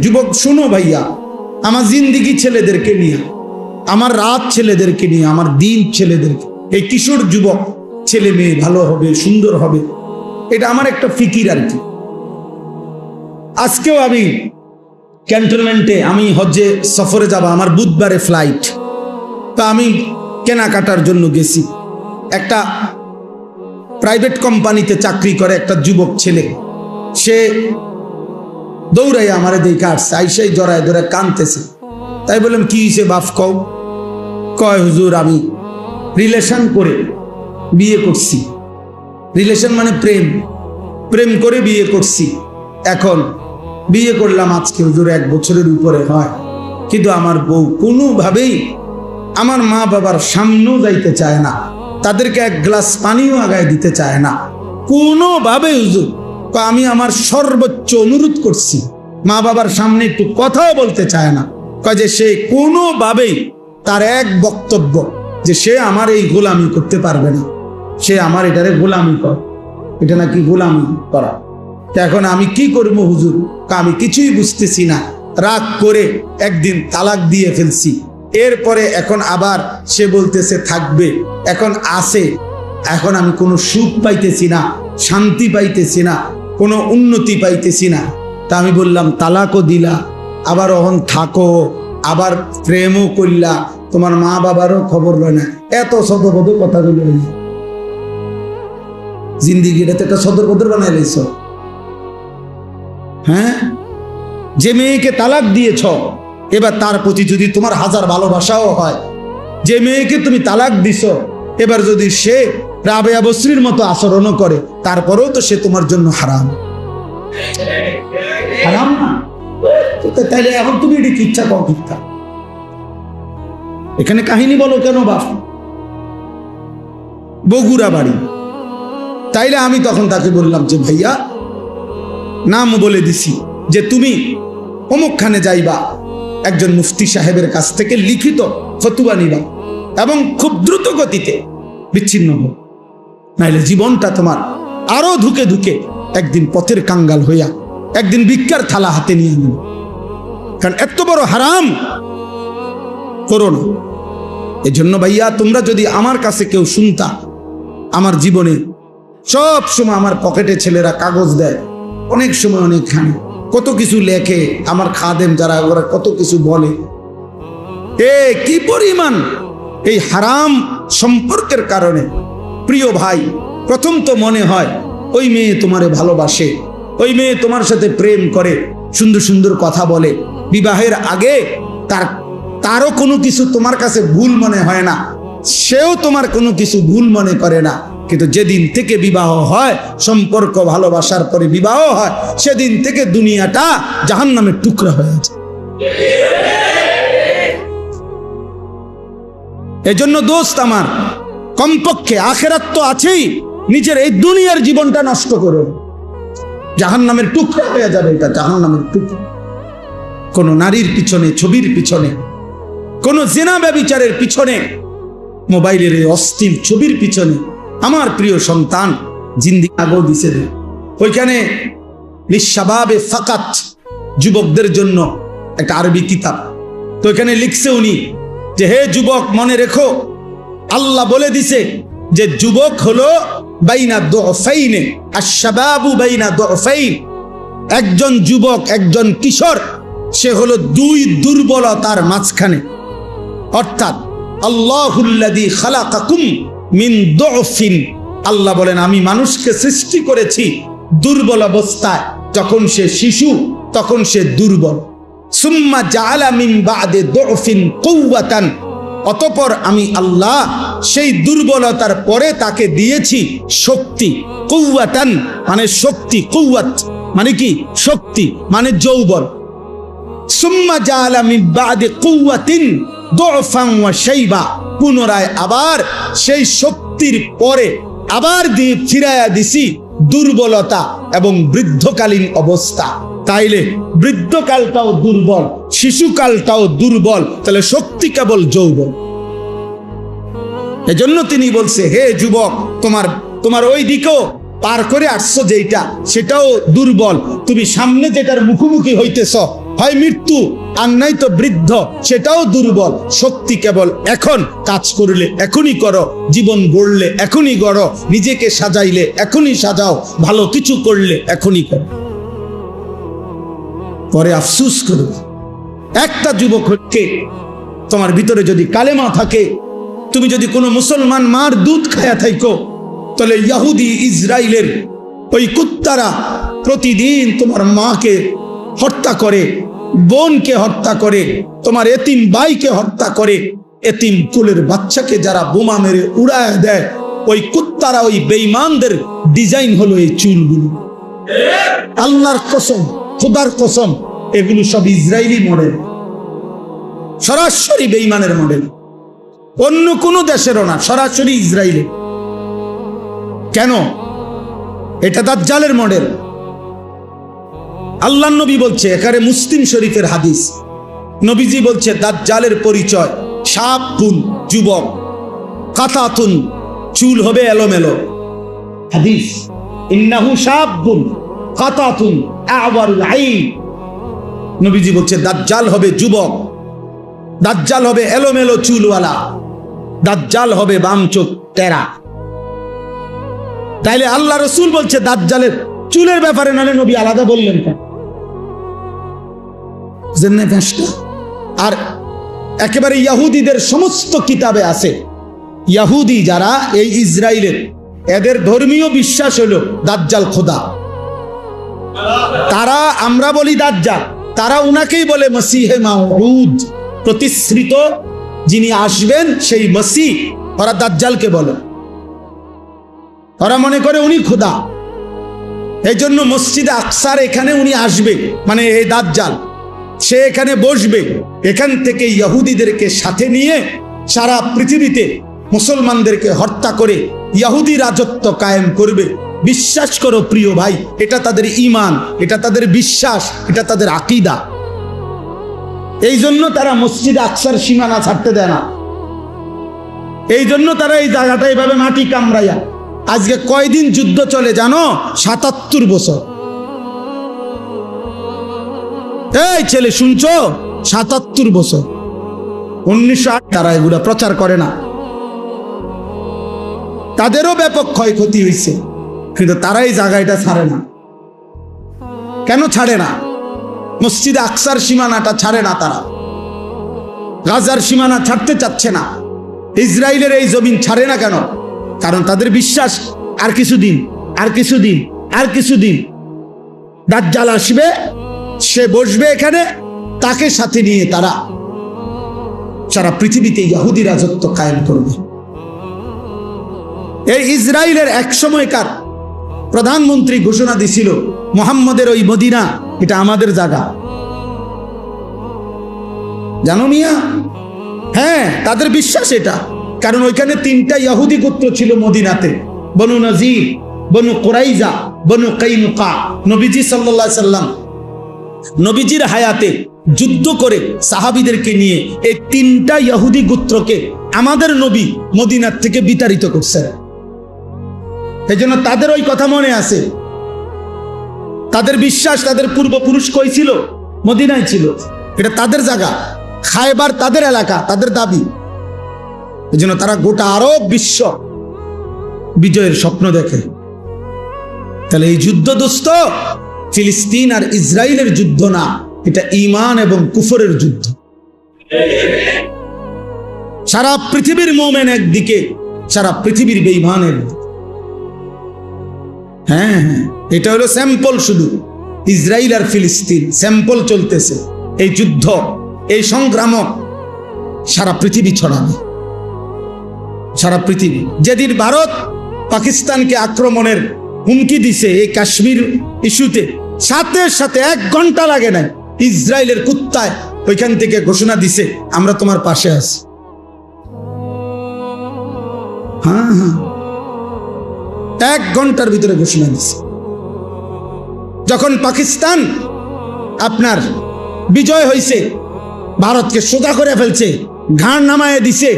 যুবক শোনো ভাইয়া, আমার জিন্দিগি ছেলেদেরকে নিয়ে, আমার রাত ছেলেদেরকে নিয়ে, আমার দিন ছেলেদেরকে, এই কিশোর যুবক ছেলে মেয়ে ভালো হবে, সুন্দর হবে, এটা আমার একটা ফিকির আর কি। আজকেও আমি ক্যান্টনমেন্টে, আমি হজ্জে সফরে যাব, আমার বুধবারে ফ্লাইট, তা আমি কেনাকাটার জন্য গেছি। একটা প্রাইভেট কোম্পানিতে চাকরি করে একটা যুবক ছেলে, সে দৌড়াই আমার দেখে আসছে, আইসাই জড়ায় ধরে কানতেছে। তাই বললাম কি হয়েছে বাপ কও? কয় হুজুর আমি রিলেশন করে বিয়ে করছি। রিলেশন মানে প্রেম, প্রেম করে বিয়ে করছি। এখন বিয়ে করলাম আজকে হুজুর 1 বছরের উপরে হয়, কিন্তু আমার বউ কোনোভাবেই আমার মা বাবার সামনেও যাইতে চায় না, তাদেরকে 1 গ্লাস পানিও আগায় দিতে চায় না কোনোভাবে। হুজুর আমি আমার সর্বোচ্চ অনুরোধ করছি, মা বাবার সামনে একটু কথাও বলতে চায় না। কয় যে সে কোনোভাবেই, তার এক বক্তব্য যে সে আমার এই গোলামি করতে পারবে না, সে আমার এটারে গোলামি কর, এটা নাকি গোলামি করা। এখন আমি কি করবো হুজুর? আমি কিছুই বুঝতেছি না। রাগ করে একদিন তালাক দিয়ে ফেলছি। এরপরে এখন আবার সে বলতেছে থাকবে, এখন আসে, এখন আমি কোনো সুখ পাইতেছি না, শান্তি পাইতেছি না, কোনো উন্নতি পাইতেছি না। তা আমি বললাম তালাকও দিলা, আবার অহন থাকো, আবার প্রেমও করলা, তোমার মা বাবারও খবর লয় না, এত সদবদ কথাগুলো জিন্দিগিটাতে একটা সদরবদর বানাই লাইছ। হ্যাঁ, যে মেয়েকে তালাক দিয়েছ, এবার তার প্রতি যদি তোমার হাজার ভালোবাসাও হয়, যে মেয়েকে তুমি তালাক দিছ, এবার যদি সে রাবেয়া বসরির মতো আচরণও করে, তারপরেও তো সে তোমার জন্য হারাম। হারাম না? তাইলে এখন তুমি এটি ইচ্ছা কও মিথ্যা? এখানে কাহিনী বলো কেন বাপ? বগুড়া বাড়ি। তাইলে আমি তখন তাকে বললাম যে ভাইয়া, নাম বলে দিছি যে তুমি অমুকখানে যাইবা, একজন মুফতি সাহেবের কাছ থেকে লিখিত ফতুয়া নিবা এবং খুব দ্রুত গতিতে বিচ্ছিন্ন হোক, নাইলে জীবনটা তোমার আরো ধুকে ধুকে একদিন পথের কাঙ্গাল হইয়া একদিন ভিক্ষার থালা হাতে নিয়ে নিব। কারণ এত বড় হারাম করো না। এই জন্য ভাইয়া, তোমরা যদি আমার কাছে কেউ শুনতা, আমার জীবনে সব সময় আমার পকেটে ছেলেরা কাগজ দেয়, অনেক সময় অনেকখানি কত কিছু লেখে, আমার খাদেম যারা ওরা কত কিছু বলে, কি পরিমাণ এই হারাম সম্পর্কের কারণে। প্রিয় ভাই, প্রথম তো মনে হয় ওই মেয়ে তোমারে ভালোবাসে, ওই মেয়ে তোমার সাথে প্রেম করে, সুন্দর সুন্দর কথা বলে, বিবাহের আগে তারও কোনো কিছু তোমার কাছে ভুল মনে হয় না, সেও তোমার কোনো কিছু ভুল মনে করে না। কিন্তু যেদিন থেকে বিবাহ হয়, সম্পর্ক ভালোবাসার পরে বিবাহ হয়, সেদিন থেকে দুনিয়াটা জাহান্নামের টুকরা হয়ে যায়। এজন্য দোস্ত আমার, কমপক্ষে আখেরাত তো আছেই, নিজের এই দুনিয়ার জীবনটা নষ্ট করো, জাহান্নামের টুকরা হয়ে যাবে। এটা জাহান্নামের টুকরা। কোন নারীর পিছনে, ছবির পিছনে, কোন জিনা ব্যভিচারের পিছনে, মোবাইলের এই অশ্লীল ছবির পিছনে আমার প্রিয় সন্তান জিন্দিগি আগেও দিছে। ওইখানে লিশাবাবে ফাকাত, যুবকদের জন্য একটা আরবি কিতাব, তো এখানে লিখছে উনি যে হে যুবক, মনে রেখো, আল্লাহ বলে দিছে যে যুবক হলো বাইনা দুফাইনে, আশ-শাবাবু বাইনা দুফাইন। একজন যুবক, একজন কিশোর, সে হলো 2 দুর্বলতার মাঝখানে। অর্থাৎ আল্লাহুল্লাযী খালাকাকুম মিন দুফিন, আল্লাহ বলেন আমি মানুষকে সৃষ্টি করেছি দুর্বল অবস্থায়। যখন সে শিশু তখন সে দুর্বল। সুম্মা জাআলা মিন বা'দে দুফিন কুওয়াতান, অতঃপর আমি আল্লাহ সেই দুর্বলতার পরে তাকে দিয়েছি শক্তি। কুওয়াতান মানে শক্তি, কুওয়াত মানে কি? শক্তি মানে যৌবন। সুম্মা জাআলা মিন বা'দে কুওয়াতিন দুফান ওয়া শাইবা, পুনরায় আবার সেই শক্তির পরে আবার দিয়ে ফিরাইয়া দিছি দুর্বলতা এবং বৃদ্ধকালীন অবস্থা। তাইলে বৃদ্ধকালটাও দুর্বল, শিশুকালটাও দুর্বল, তাহলে শক্তি কেবল যৌবন। এজন্য তিনি বলছে হে যুবক, তোমার ওই দিকেও পার করে আসছো যেটা, সেটাও দুর্বল। তুমি সামনে যেটার মুখোমুখি হইতেছ, হয় মৃত্যু আর নাই তো বৃদ্ধ, সেটাও দুর্বল। শক্তি কেবল এখন, কাজ করলে এখনই করো, জীবন গড়লে এখনই গড়ো, নিজেকে সাজাইলে এখনই সাজাও, ভালো কিছু করলে এখনই করো। পরে আফসোস করবে। একটা যুবককে তোমার ভিতরে যদি কালেমা থাকে, তুমি যদি কোনো মুসলমান মার দুধ খায়া থাইকো, তাহলে ইহুদি ইসরায়েলের ওই কুত্তারা প্রতিদিন তোমার মাকে হত্যা করে, বোনকে হত্যা করে, তোমার এতিম ভাইকে হত্যা করে, এতিম কুলের বাচ্চাকে যারা বোমা মেরে উড়ায় দেয়, ওই কুত্তারা, ওই বেঈমানদের ডিজাইন হলো এই চুলগুলো। আল্লাহর কসম, খোদার কসম, এগুলো সব ইসরায়েলি মডেল, সরাসরি বেঈমানের মডেল, অন্য কোন দেশেরও না, সরাসরি ইসরায়েলি। কেন? এটা দাজ্জালের মডেল। আল্লাহর নবী বলছে, এখানে মুসলিম শরীফের হাদিস, নবীজি বলছে দাজ্জালের পরিচয় শাবুন, যুবক, কাতাতুন, চুল হবে এলোমেলো। হাদিস, ইন্নাহু শাবুন কাতাতুন আওয়ারুল আইন। নবীজি বলছে দাজ্জাল হবে যুবক, দাজ্জাল হবে এলোমেলো চুলওয়ালা, দাজ্জাল হবে বাম চোখ টেরা। তাইলে আল্লাহ রাসূল বলছে দাজ্জালের চুলের ব্যাপারে, নালে নবী আলাদা বললেন কেন? আর একেবারে ইহুদিদের সমস্ত কিতাবে আছে, ইহুদি যারা এই ইসরায়েলের, এদের ধর্মীয় বিশ্বাস হলো দাজ্জাল খোদা। তারা, আমরা বলি দাজ্জাল, তারা উনাকেই বলে মসিহে মাউউদ, প্রতিশ্রিত যিনি আসবেন সেই মসিহ। ওরা দাজ্জালকে বলে, ওরা মনে করে উনি খোদা। এই জন্য মসজিদে আকসার এখানে উনি আসবে, মানে এই দাজ্জাল, সে এখানে বসবে, এখান থেকে ইহুদিদেরকে সাথে নিয়ে সারা পৃথিবীতে মুসলমানদেরকে হত্যা করে ইহুদি রাজত্ব কায়েম করবে। বিশ্বাস করো প্রিয় ভাই, এটা তাদের ঈমান, এটা তাদের বিশ্বাস, এটা তাদের আকীদা। এই জন্য তারা মসজিদে আকসার সীমানা ছাড়তে দেয় না। এই জন্য তারা এই জায়গাটা এইভাবে মাটি কামড়াইয়া, আজকে কয়দিন যুদ্ধ চলে জানো? ৭৭ বছর। এই ছেলে শুনছো? ৭৭ বছর। ১৯০৮ তারা এগুলা প্রচার করে না, তাদেরও ব্যাপক ক্ষয়ক্ষতি হয়েছে, কিন্তু তারা এই জায়গাটা ছাড়ে না। কেন ছাড়ে না? মসজিদে আকসার সীমানাটা ছাড়ে না তারা, গাজার সীমানা ছাড়তে চাচ্ছে না, ইসরায়েলের এই জমিন ছাড়ে না। কেন? কারণ তাদের বিশ্বাস আর কিছুদিন, আর কিছুদিন, আর কিছুদিন দাজ্জাল আসবে, সে বসবে এখানে, তাকে সাথে নিয়ে তারা সারা পৃথিবীতে ইহুদি রাজত্ব কায়েম করবে। এই ইসরায়েলের এক সময়কার প্রধানমন্ত্রী ঘোষণা দিছিল, মুহাম্মদের ওই মদিনা এটা আমাদের জায়গা। জানো মিয়া? হ্যাঁ, তাদের বিশ্বাস এটা। কারণ ওইখানে 3টা ইহুদি গোত্র ছিল মদিনাতে, বনু নজির, বনু কুরাইজা, বনু কাইনুকা। নবীজি সাল্লাল্লাহু আলাইহি সাল্লাম নবীজির হায়াতে যুদ্ধ করে সাহাবীদেরকে নিয়ে এই 3টা ইহুদি গোত্রকে আমাদের নবী মদিনার থেকে বিতাড়িত করছেন। এই জন্য তাদের ওই কথা মনে আছে। তাদের বিশ্বাস, তাদের পূর্বপুরুষ কই ছিল? মদিনায় ছিল, এটা তাদের জায়গা, খায়বার তাদের এলাকা, তাদের দাবি। এই জন্য তারা গোটা আরব বিশ্ব বিজয়ের স্বপ্ন দেখে। তাহলে এই যুদ্ধ দোস্ত ফিলিস্তিন আর ইসরায়েলের যুদ্ধ না, এটা ঈমান এবং কুফরের যুদ্ধ। সারা পৃথিবীর মুমিন একদিকে, সারা পৃথিবীর বেঈমানের। হ্যাঁ, এটা হলো স্যাম্পল, শুধু ইসরায়েল আর ফিলিস্তিন স্যাম্পল চলতেছে। এই যুদ্ধ, এই সংগ্রাম সারা পৃথিবী ছড়াবে, সারা পৃথিবী। যেদিন ভারত পাকিস্তানকে আক্রমণের হুমকি দিছে এই কাশ্মীর ইস্যুতে, সাথে সাথে 1 ঘন্টা লাগে নাই, ইসরায়েলের কুত্তায় ওইখান থেকে ঘোষণা দিছে, আমরা তোমার পাশে আছি। হ্যাঁ, 1 ঘন্টার ভিতরে ঘোষণা দিছে। যখন পাকিস্তান আপনার বিজয় হয়েছে, ভারতকে সোজা করে ফেলছে, ঘাড় নামায় দিছে,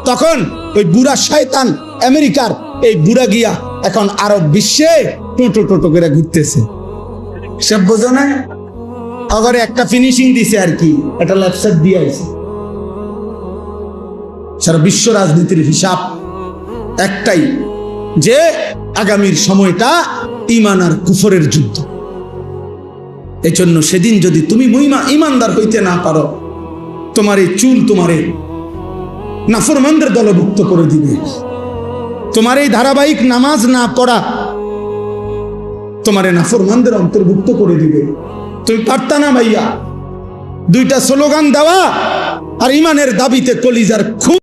তখন ওই বুড়া শয়তান আমেরিকার এই বুড়া গিয়া এখন আরব বিশ্বে টোটো টোটো করে ঘুরতেছে। সব বোঝো না, আবার একটা ফিনিশিং দিছে আর কি, একটা ল্যাপসাপ দিয়ে আছে। সারা বিশ্ব রাজনীতির হিসাব একটাই, যে আগামীর সময়টা ঈমান আর কুফরের যুদ্ধ। এই জন্য সেদিন যদি তুমি ঈমানদার হইতে না পারো, তোমার এই চুল তোমারে নাফরমানদের দলভুক্ত করে দিবে। তোমার এই ধারাবাহিক নামাজ না পড়া তোমারে নাফরমানদের অন্তর্ভুক্ত করে দিবে। তুমি পারতা না ভাইয়া দুইটা স্লোগান দেওয়া আর ইমানের দাবিতে কলিজার খুব